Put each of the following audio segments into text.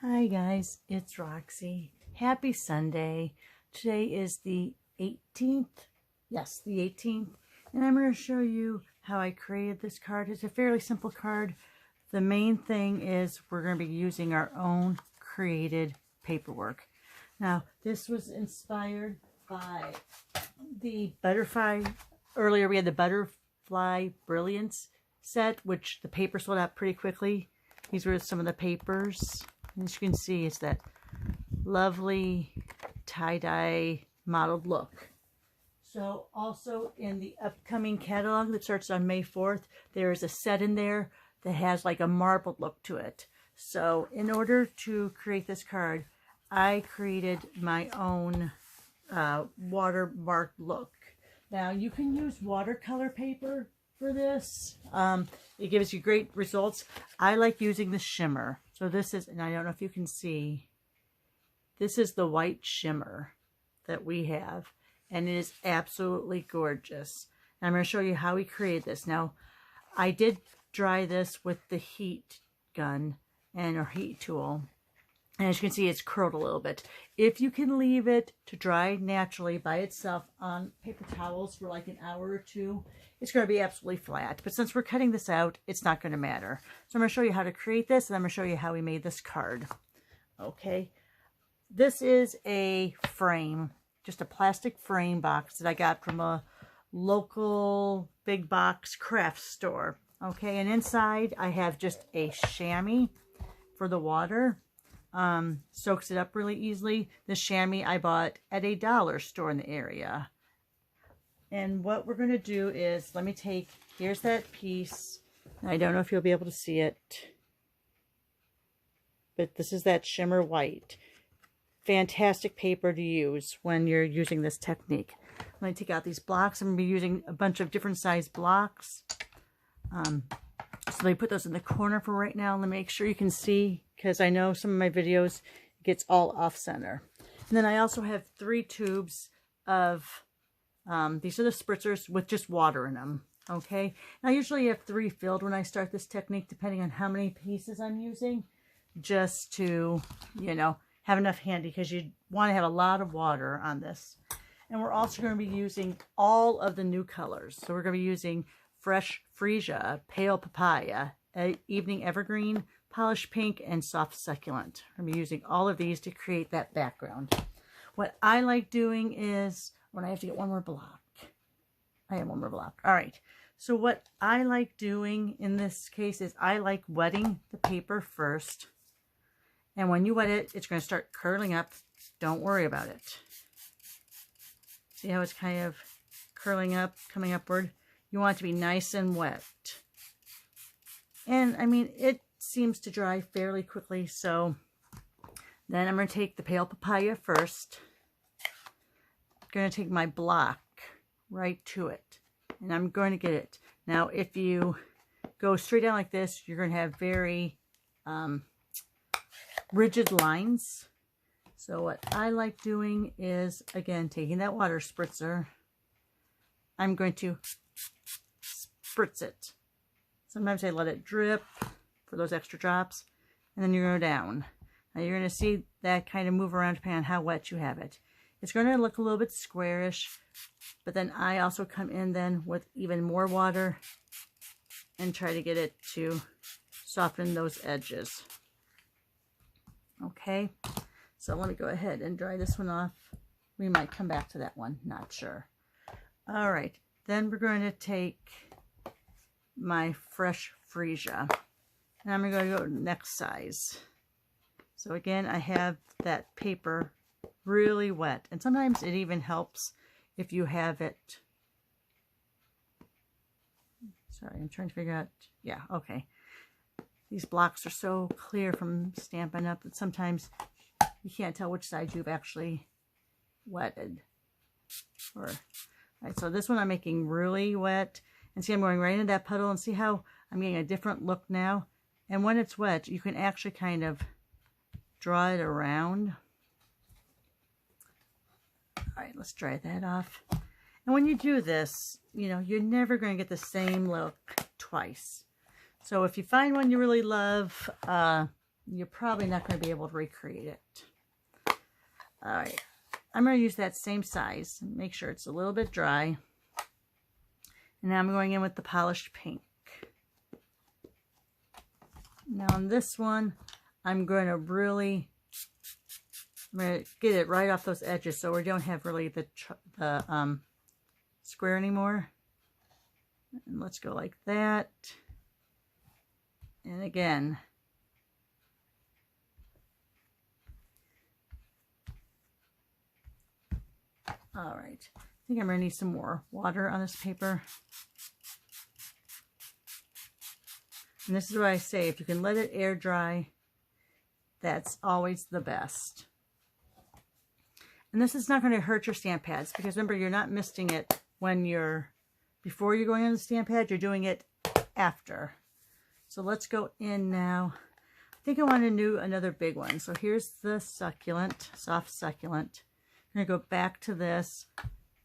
Hi guys, it's Roxy. Happy Sunday. Today is the 18th. Yes, the 18th. And I'm going to show you how I created this card. It's a fairly simple card. The main thing is we're going to be using our own created paperwork. Now, this was inspired by the butterfly. Earlier we had the Butterfly Brilliance set, which the paper sold out pretty quickly. These were some of the papers. As you can see, it's that lovely tie-dye modeled look. So also in the upcoming catalog that starts on May 4th, there is a set in there that has like a marbled look to it. So in order to create this card, I created my own watermark look. Now you can use watercolor paper for this. It gives you great results. I like using the shimmer. So this is, and I don't know if you can see, this is the white shimmer that we have, and it is absolutely gorgeous. And I'm going to show you how we created this. Now, I did dry this with the heat gun and our heat tool. And as you can see, it's curled a little bit. If you can leave it to dry naturally by itself on paper towels for like an hour or two, it's going to be absolutely flat. But since we're cutting this out, it's not going to matter. So I'm going to show you how to create this, and I'm going to show you how we made this card. Okay. This is a frame, just a plastic frame box that I got from a local big box craft store. Okay. And inside I have just a chamois for the water. Soaks it up really easily. The chamois I bought at a dollar store in the area. And what we're going to do is, let me take, here's that piece. I don't know if you'll be able to see it, but this is that shimmer white. Fantastic paper to use when you're using this technique. Let me take out these blocks. I'm going to be using a bunch of different size blocks. So let me put those in the corner for right now. Let me make sure you can see, because I know some of my videos it gets all off center. And then I also have 3 tubes of, these are the spritzers with just water in them. Okay. Now I usually have 3 filled when I start this technique, depending on how many pieces I'm using, just to, you know, have enough handy, because you want to have a lot of water on this. And we're also going to be using all of the new colors. So we're going to be using Fresh Freesia, Pale Papaya, Evening Evergreen, Polished Pink, and Soft Succulent. I'm going to be using all of these to create that background. What I like doing is, when I have to get one more block. I have one more block. All right. So what I like doing in this case is I like wetting the paper first. And when you wet it, it's going to start curling up. Don't worry about it. See how it's kind of curling up, coming upward? You want it to be nice and wet. And I mean, it seems to dry fairly quickly. So then I'm going to take the Pale Papaya first. I'm going to take my block right to it. And I'm going to get it. Now, if you go straight down like this, you're going to have very rigid lines. So what I like doing is, again, taking that water spritzer, I'm going to spritz it. Sometimes I let it drip for those extra drops, and then you go down. Now you're going to see that kind of move around depending on how wet you have it. It's going to look a little bit squarish, but then I also come in then with even more water and try to get it to soften those edges. Okay, so let me go ahead and dry this one off. We might come back to that one, not sure. All right, then we're going to take my Fresh Freesia, and I'm going to go next size. So again, I have that paper really wet, and sometimes it even helps if you have it. Sorry, I'm trying to figure out. Yeah, okay. These blocks are so clear from Stampin' Up! That sometimes you can't tell which side you've actually wetted. All right, so this one I'm making really wet. And see, I'm going right into that puddle, and see how I'm getting a different look now. And when it's wet, you can actually kind of draw it around. All right, let's dry that off. And when you do this, you know, you're never going to get the same look twice. So if you find one you really love, you're probably not going to be able to recreate it. All right, I'm going to use that same size. Make sure it's a little bit dry. And now I'm going in with the polished pink. Now on this one, I'm going to get it right off those edges so we don't have really the square anymore. And let's go like that. And again. All right. I think I'm going to need some more water on this paper. And this is what I say, if you can let it air dry, that's always the best. And this is not going to hurt your stamp pads because remember, you're not misting it before you're going on the stamp pad, you're doing it after. So let's go in now. I think I want to do another big one. So here's the succulent, soft succulent. I'm going to go back to this,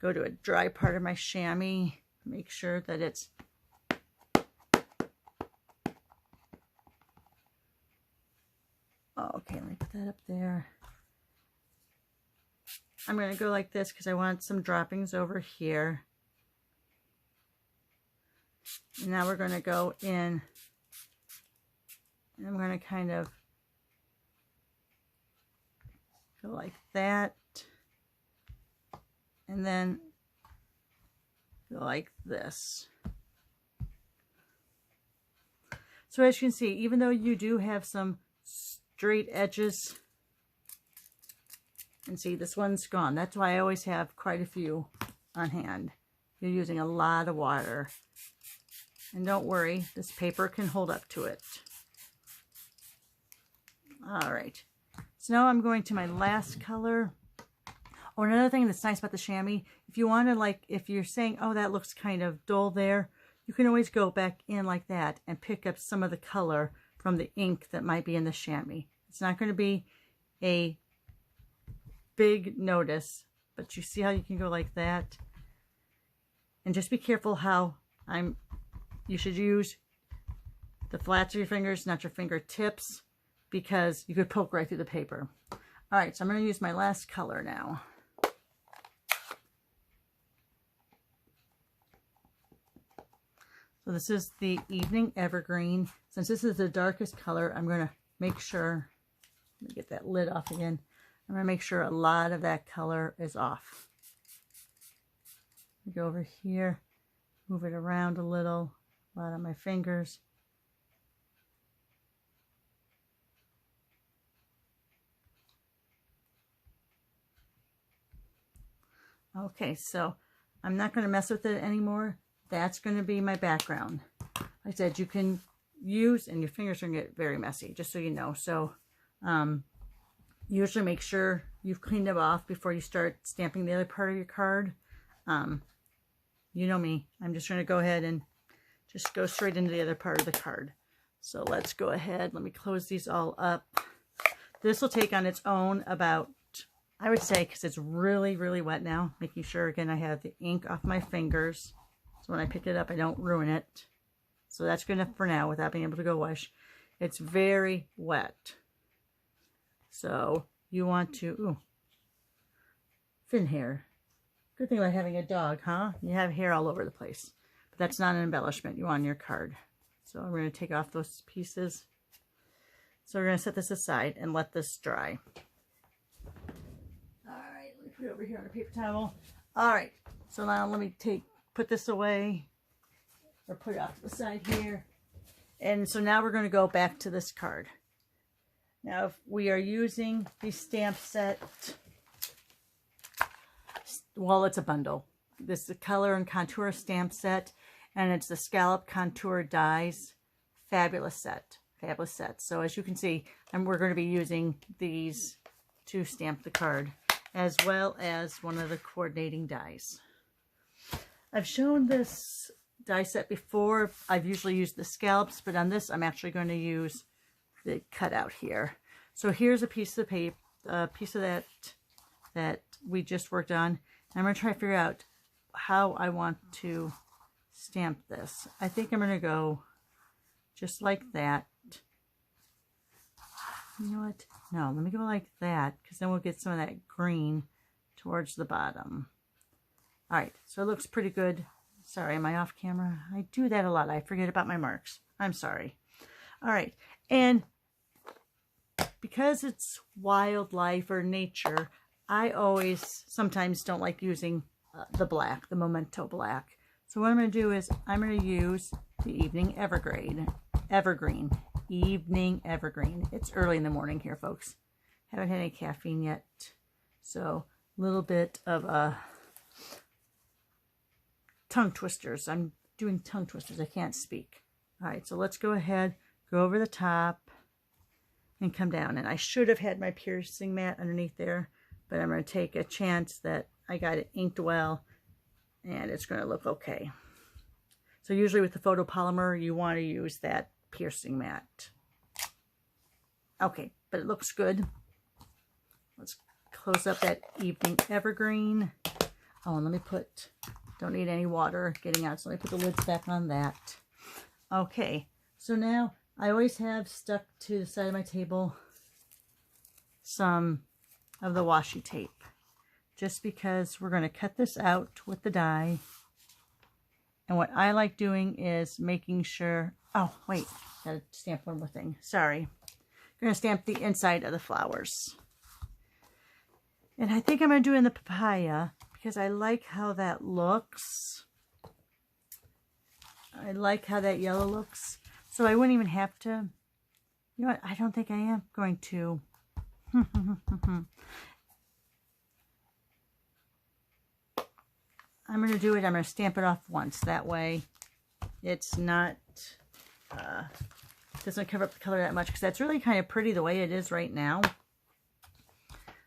go to a dry part of my chamois, make sure that it's okay, let me put that up there. I'm going to go like this because I want some droppings over here. And now we're going to go in, and I'm going to kind of go like that. And then go like this. So as you can see, even though you do have some straight edges, and see this one's gone. That's why I always have quite a few on hand. You're using a lot of water. And don't worry, this paper can hold up to it. All right. So now I'm going to my last color. Oh, another thing that's nice about the chamois, if you want to, if you're saying, oh, that looks kind of dull there, you can always go back in like that and pick up some of the color from the ink that might be in the chamois. It's not going to be a big notice, but you see how you can go like that? And just be careful how you should use the flats of your fingers, not your fingertips, because you could poke right through the paper. All right, so I'm going to use my last color now. So this is the Evening Evergreen. Since this is the darkest color, I'm going to make sure, let me get that lid off again. I'm going to make sure a lot of that color is off. Go over here, move it around a little on my fingers. Okay, so I'm not going to mess with it anymore. That's going to be my background. Like I said, you can use, and your fingers are going to get very messy, just so you know. So usually make sure you've cleaned them off before you start stamping the other part of your card. You know me, I'm just going to go ahead and just go straight into the other part of the card. So let's go ahead, let me close these all up. This will take on its own about, I would say, because it's really, really wet now, making sure, again, I have the ink off my fingers. So when I pick it up, I don't ruin it. So that's good enough for now without being able to go wash. It's very wet. So you want to, ooh, fin hair. Good thing about having a dog, huh? You have hair all over the place. But that's not an embellishment you want on your card. So we're going to take off those pieces. So we're going to set this aside and let this dry. All right, let me put it over here on a paper towel. All right, so now let me put this away, or put it off to the side here. And so now we're going to go back to this card. Now, if we are using the stamp set, well, it's a bundle. This is the Color and Contour stamp set, and it's the Scallop Contour Dies. Fabulous set. Fabulous set. So as you can see, we're going to be using these to stamp the card, as well as one of the coordinating dies. I've shown this die set before. I've usually used the scallops, but on this I'm actually going to use the cutout here. So here's a piece of paper, that we just worked on. I'm going to try to figure out how I want to stamp this. I think I'm going to go just like that. You know what? No, let me go like that, because then we'll get some of that green towards the bottom. All right, so it looks pretty good. Sorry, am I off camera? I do that a lot. I forget about my marks. I'm sorry. All right, and because it's wildlife or nature, I always sometimes don't like using the black, the Memento black. So what I'm going to do is I'm going to use the Evening Evergreen. Evening Evergreen. It's early in the morning here, folks. Haven't had any caffeine yet. So a little bit of tongue twisters. I'm doing tongue twisters. I can't speak. All right, so let's go ahead, go over the top, and come down. And I should have had my piercing mat underneath there, but I'm going to take a chance that I got it inked well, and it's going to look okay. So usually with the photopolymer, you want to use that piercing mat. Okay, but it looks good. Let's close up that Evening Evergreen. Oh, and let me put, don't need any water getting out, so let me put the lids back on that. Okay, so now I always have stuck to the side of my table some of the washi tape, just because we're going to cut this out with the die. And what I like doing is making sure, oh wait, gotta stamp one more thing, sorry. I'm going to stamp the inside of the flowers. And I think I'm going to do it in the papaya because I like how that looks. I like how that yellow looks. So I wouldn't even have to, you know what, I don't think I am going to. I'm going to do it, I'm going to stamp it off once. That way it's not, doesn't cover up the color that much, because that's really kind of pretty the way it is right now.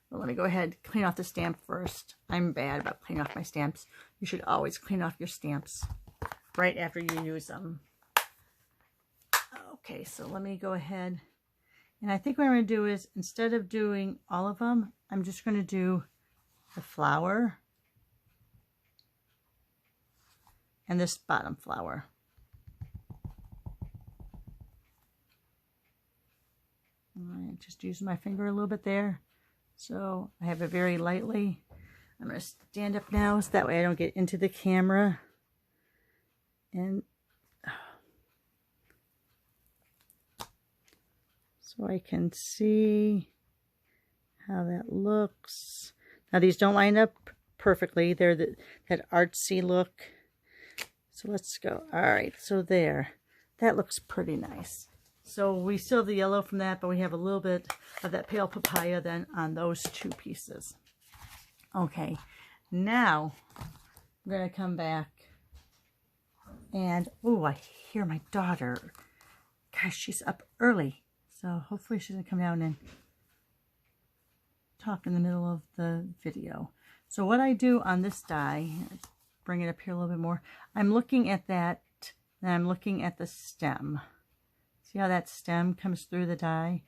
But let me go ahead and clean off the stamp first. I'm bad about cleaning off my stamps. You should always clean off your stamps right after you use them. Okay, so let me go ahead. And I think what I'm going to do is, instead of doing all of them, I'm just going to do the flower and this bottom flower. I just use my finger a little bit there. So I have it very lightly. I'm going to stand up now so that way I don't get into the camera. And so I can see how that looks. Now these don't line up perfectly. They're that artsy look. So let's go. All right, so there. That looks pretty nice. So we still have the yellow from that, but we have a little bit of that pale papaya then on those two pieces. Okay, now I'm going to come back and, oh, I hear my daughter. Gosh, she's up early. So hopefully she doesn't come down and talk in the middle of the video. So what I do on this die, let's bring it up here a little bit more. I'm looking at that, and I'm looking at the stem. See how that stem comes through the die?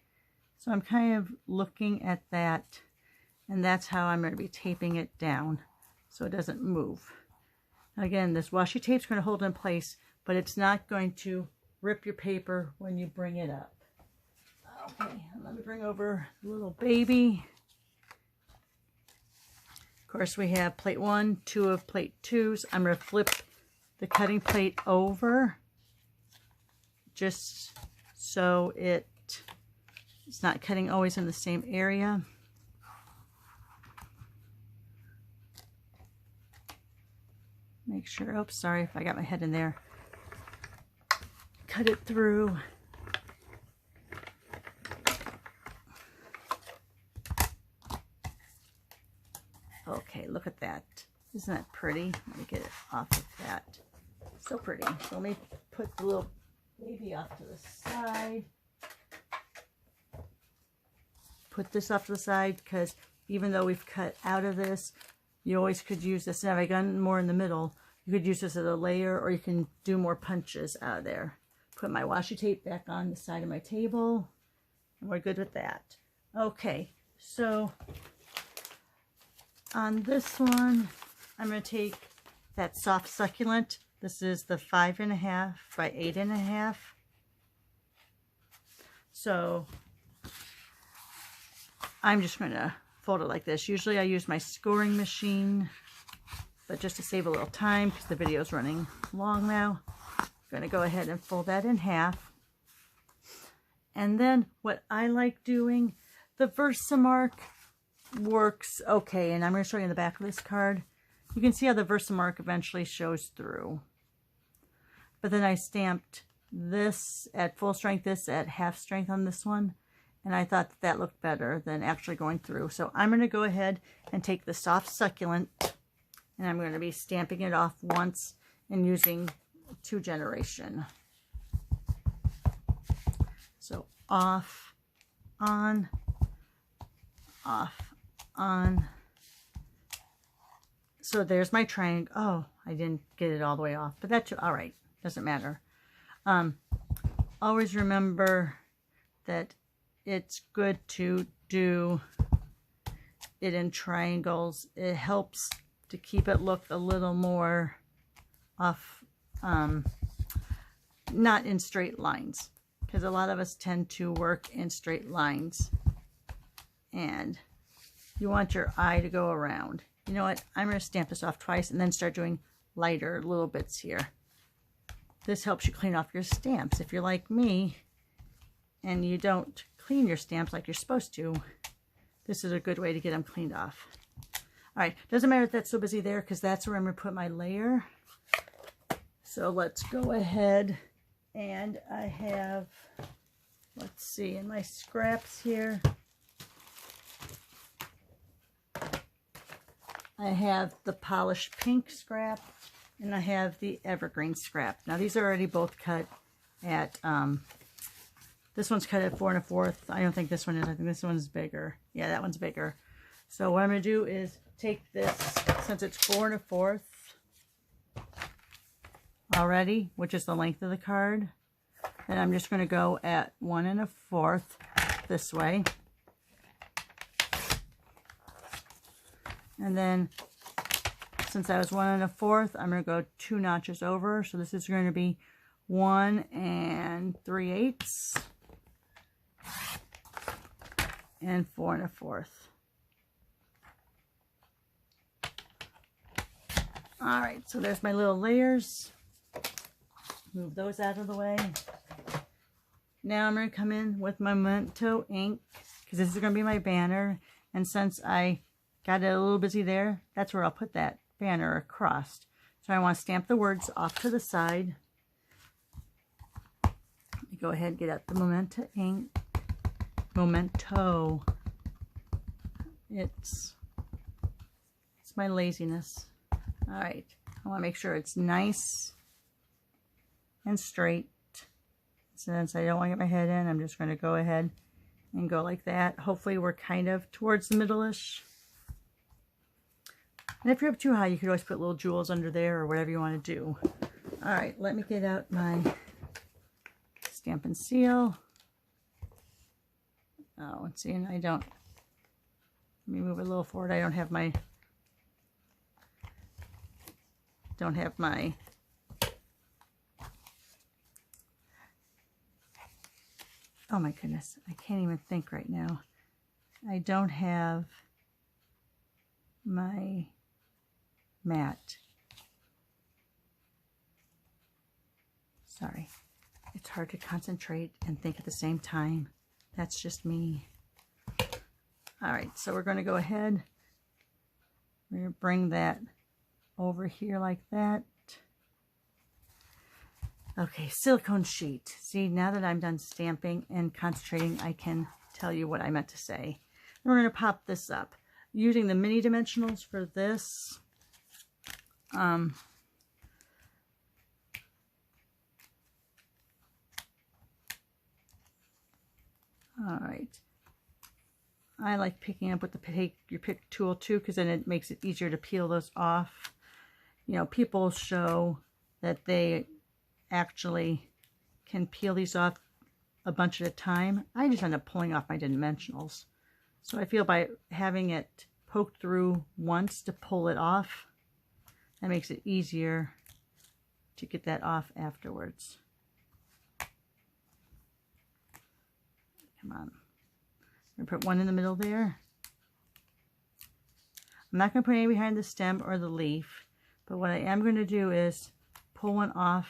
So I'm kind of looking at that, and that's how I'm going to be taping it down so it doesn't move. Again, this washi tape is going to hold in place, but it's not going to rip your paper when you bring it up. Okay, let me bring over the little baby. Of course, we have plate 1, 2 of plate 2s. I'm going to flip the cutting plate over just so it's not cutting always in the same area. Make sure, oops, sorry if I got my head in there. Cut it through. Okay, look at that. Isn't that pretty? Let me get it off of that. So pretty. So let me put the little baby off to the side. Put this off to the side because even though we've cut out of this, you always could use this. Now if I got more in the middle, you could use this as a layer, or you can do more punches out of there. Put my washi tape back on the side of my table, and we're good with that. Okay, so on this one, I'm going to take that soft succulent. This is the 5.5 by 8.5. So I'm just going to fold it like this. Usually I use my scoring machine, but just to save a little time because the video is running long now, I'm going to go ahead and fold that in half. And then what I like doing, the Versamark works okay, and I'm going to show you in the back of this card. You can see how the Versamark eventually shows through. But then I stamped this at full strength, this at half strength on this one. And I thought that looked better than actually going through. So I'm going to go ahead and take the Soft Succulent, and I'm going to be stamping it off once and using 2 generation. So off, on, off, on. So there's my triangle. Oh, I didn't get it all the way off, but that's all right. Doesn't matter. Always remember that it's good to do it in triangles. It helps to keep it look a little more off, not in straight lines, because a lot of us tend to work in straight lines, and you want your eye to go around. You know what? I'm going to stamp this off twice and then start doing lighter little bits here. This helps you clean off your stamps. If you're like me and you don't clean your stamps like you're supposed to, this is a good way to get them cleaned off. All right, doesn't matter if that's so busy there because that's where I'm going to put my layer. So let's go ahead, and I have, let's see, in my scraps here, I have the polished pink scrap and I have the evergreen scrap. Now these are already both cut at, this one's cut at 4 1/4. I don't think this one is. I think this one's bigger. Yeah, that one's bigger. So what I'm going to do is take this, since it's 4 1/4 already, which is the length of the card, and I'm just going to go at 1 1/4 this way. And then, since I was 1 1/4, I'm going to go 2 notches over. So this is going to be 1 3/8 and 4 1/4. All right, so there's my little layers. Move those out of the way. Now I'm going to come in with my Memento ink, because this is going to be my banner. And since I got it a little busy there, that's where I'll put that banner across. So I want to stamp the words off to the side. Go ahead and get out the Memento ink. Memento. It's my laziness. All right, I want to make sure it's nice and straight. Since I don't want to get my head in, I'm just going to go ahead and go like that. Hopefully we're kind of towards the middle-ish. And if you're up too high, you could always put little jewels under there or whatever you want to do. All right, let me get out my stamp and seal. Oh, let's see, and I don't, let me move it a little forward. I don't have my, oh my goodness, I can't even think right now. I don't have my mat. Sorry. It's hard to concentrate and think at the same time. That's just me. All right, so we're going to go ahead. We're going to bring that over here like that. Okay, silicone sheet. See, now that I'm done stamping and concentrating, I can tell you what I meant to say. And we're going to pop this up. Using the mini dimensionals for this, all right. I like picking up with your pick tool too, because then it makes it easier to peel those off. You know, people show that they actually can peel these off a bunch at a time. I just end up pulling off my dimensionals. So I feel by having it poked through once to pull it off, that makes it easier to get that off afterwards. Come on. I'm going to put one in the middle there. I'm not going to put any behind the stem or the leaf, but what I am going to do is pull off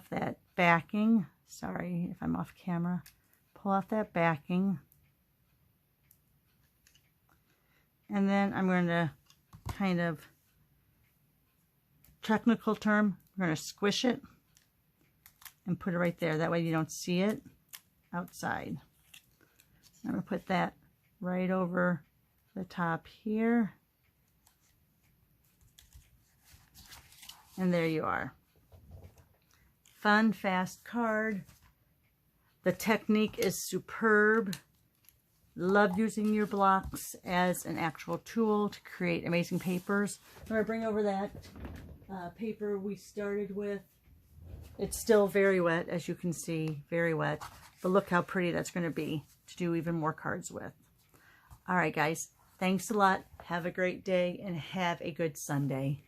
that backing. Sorry if I'm off camera. Pull off that backing. And then I'm going to kind of, technical term, we're going to squish it and put it right there. That way you don't see it outside. I'm going to put that right over the top here. And there you are. Fun, fast card. The technique is superb. Love using your blocks as an actual tool to create amazing papers. I'm going to bring over that paper we started with. It's still very wet, as you can see, very wet. But look how pretty that's going to be to do even more cards with. All right, guys. Thanks a lot. Have a great day and have a good Sunday.